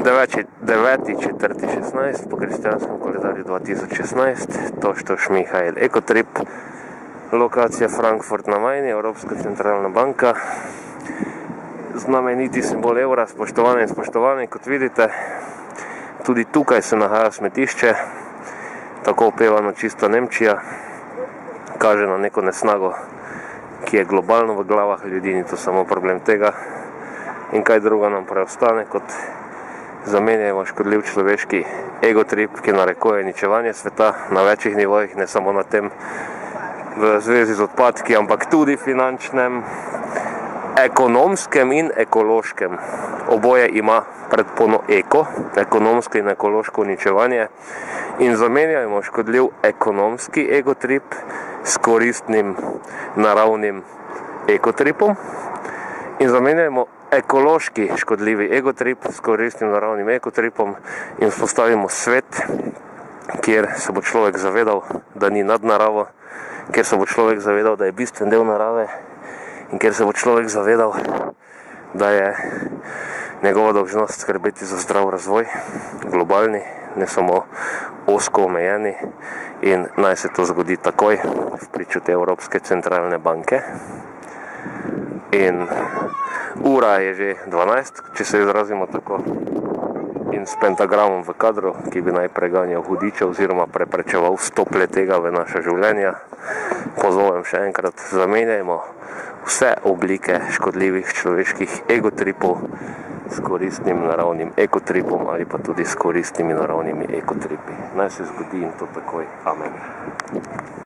9.4.16 po kristjanskem koledarju 2016, Toštoš Mihael Ekotrip, lokacija Frankfurt na Majni, Evropska centralna banka, znameniti simbol evra. Spoštovane in spoštovani, kot vidite, tudi tukaj se nahaja smetišče, tako opevano čista Nemčija, kaže na neko nesnago, ki je globalno v glavah ljudi, ni to samo problem tega. In kaj drugo nam preostane, kot zamenjajmo škodljiv človeški egotrip, ki narekuje uničevanje sveta na večjih nivojih, ne samo na tem v zvezi z odpadki, ampak tudi finančnem, ekonomskem in ekološkem. Oboje ima predpono eko, ekonomsko in ekološko uničevanje, in zamenjajmo škodljiv ekonomski egotrip s koristnim naravnim ekotripom in zamenjajmo ekološki škodljivi egotrip s koristnim naravnim ekotripom in vzpostavimo svet, kjer se bo človek zavedal, da ni nad naravo, kjer se bo človek zavedal, da je bistven del narave in kjer se bo človek zavedal, da je njegova dolžnost skrbeti za zdrav razvoj, globalni, ne samo ozko omejeni, in naj se to zgodi takoj v priču te Evropske centralne banke. In ura je že 12, če se izrazimo tako, in s pentagramom v kadru, ki bi naj preganjal hudiče oziroma preprečeval vstop le-tega v naša življenja. Pozovem še enkrat, zamenjajmo vse oblike škodljivih človeških egotripov s koristnim naravnim ekotripom ali pa tudi s koristnimi naravnimi ekotripi. Naj se zgodi in to takoj. Amen.